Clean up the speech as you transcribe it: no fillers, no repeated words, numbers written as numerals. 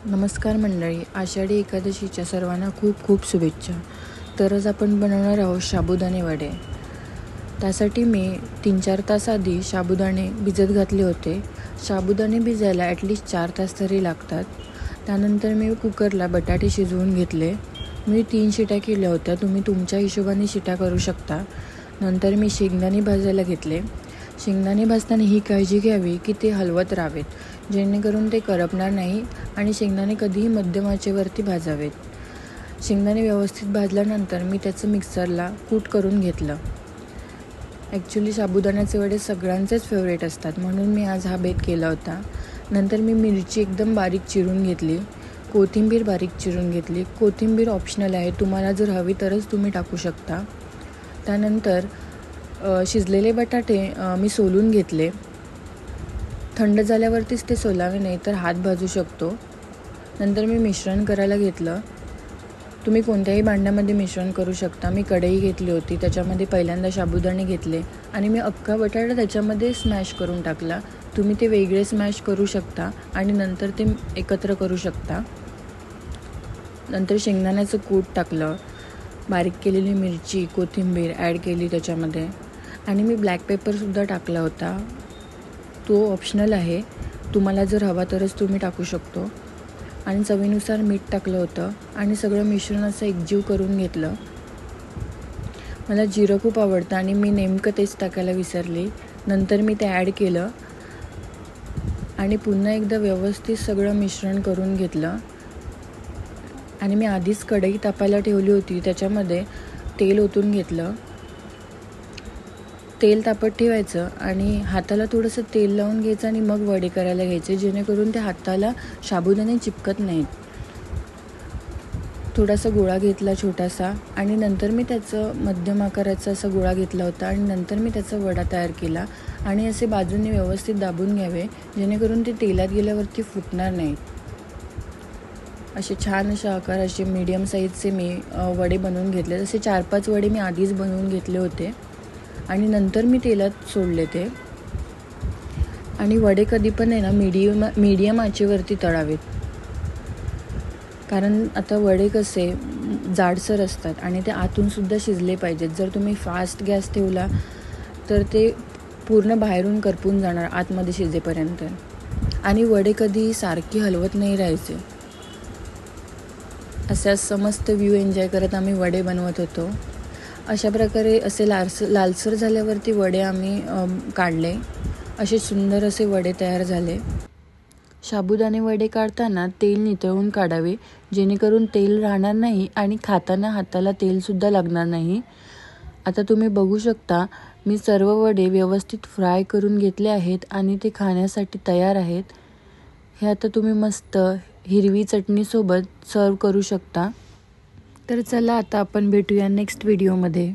नमस्कार मंडळी, आषाढी एकादशीच्या सर्वांना खूप खूप शुभेच्छा. तर आज आपण बनवणार आहोत साबुदाणे वडे. त्यासाठी मी 3-4 तास आधी साबुदाणे भिजत घातले होते. साबुदाणे भिजायला ॲटलिस्ट 4 तास तरी लागतात. त्यानंतर मी कुकरला बटाटे शिजवून घेतले. मी 3 शिट्या केल्या होत्या. तुम्ही तुमच्या हिशोबाने शिट्या करू शकता. नंतर मी शेंगदाणे भाजायला घेतले. शेंगदाणे भाजताना ही काळजी घ्यावी की ते हलवत राहावेत, जेणेकरून ते करपणार नाही आणि शेंगदाणे कधीही मध्यम आचेवरती भाजावेत. शेंगदाणे व्यवस्थित भाजल्यानंतर मी त्याचं मिक्सरला कूट करून घेतलं. ॲक्च्युली साबुदाण्याचे वडे सगळ्यांचेच फेवरेट असतात, म्हणून मी आज हा बेत केला होता. नंतर मी मिरची एकदम बारीक चिरून घेतली. कोथिंबीर बारीक चिरून घेतली. कोथिंबीर ऑप्शनल आहे, तुम्हाला जर हवी तरच तुम्ही टाकू शकता. त्यानंतर शिजलेले बटाटे मी सोलून घेतले. थंड झाल्यावरतीच ते सोलावे, नाही तर हात भाजू शकतो. नंतर मी मिश्रण करायला घेतलं. तुम्ही कोणत्याही भांड्यामध्ये मिश्रण करू शकता. मी कढई घेतली होती, त्याच्यामध्ये पहिल्यांदा साबुदाणे घेतले आणि मी अख्खा बटाटा त्याच्यामध्ये स्मॅश करून टाकला. तुम्ही ते वेगळे स्मॅश करू शकता आणि नंतर ते एकत्र करू शकता. नंतर शेंगदाण्याचं कूट टाकलं. बारीक केलेली मिरची, कोथिंबीर ॲड केली त्याच्यामध्ये आणि मी ब्लॅक पेपरसुद्धा टाकला होता. तो ऑप्शनल आहे, तुम्हाला जर हवा तरच तुम्ही टाकू शकतो. आणि चवीनुसार मीठ टाकलं होतं आणि सगळं मिश्रण असं एकजीव करून घेतलं. मला जिरं खूप आवडतं आणि मी नेमकं तेच टाकायला विसरले. नंतर मी ते ॲड केलं आणि पुन्हा एकदा व्यवस्थित सगळं मिश्रण करून घेतलं. आणि मी आधीच कढई तापायला ठेवली होती, त्याच्यामध्ये तेल ओतून घेतलं. तेल तापत ठेवायचं आणि हाताला थोडंसं तेल लावून घ्यायचं आणि मग वडे करायला घ्यायचे, जेणेकरून ते हाताला साबुदाणे चिपकत नाहीत. थोडासा गोळा घेतला छोटासा आणि नंतर मी त्याचं मध्यम आकाराचा असा गोळा घेतला होता आणि नंतर मी त्याचा वडा तयार केला आणि असे बाजूने व्यवस्थित दाबून घ्यावे, जेणेकरून ते तेलात गेल्यावरती फुटणार नाहीत. असे छान अशा आकाराचे मीडियम साईजचे मी वडे बनवून घेतले. जसे 4-5 वडे मी आधीच बनवून घेतले होते आणि नंतर मी तेलात सोडले ते. आणि वडे कधी पण आहे ना मीडियम आचेवरती तळावेत, कारण आता वडे कसे जाडसर असतात आणि ते आतूनसुद्धा शिजले पाहिजेत. जर तुम्ही फास्ट गॅस ठेवला तर ते पूर्ण बाहेरून करपून जाणार आतमध्ये शिजेपर्यंत. आणि वडे कधी सारखी हलवत नाही राहायचे. असाच समस्त व्ह्यू एन्जॉय करत आम्ही वडे बनवत होतो. अशा प्रकारे असे लालसर झाल्यावरती वडे आम्ही काढले. असे सुंदर असे वडे तयार झाले. साबुदाणे वडे काढताना तेल नितळून काढावे, जेणेकरून तेल राहणार नाही आणि खाताना हाताला तेलसुद्धा लागणार नाही. आता तुम्ही बघू शकता, मी सर्व वडे व्यवस्थित फ्राय करून घेतले आहेत आणि ते खाण्यासाठी तयार आहेत. हे आता तुम्ही मस्त हिरवी चटणीसोबत सर्व करू शकता. तर चला आता आपण भेटूया नेक्स्ट व्हिडिओमध्ये.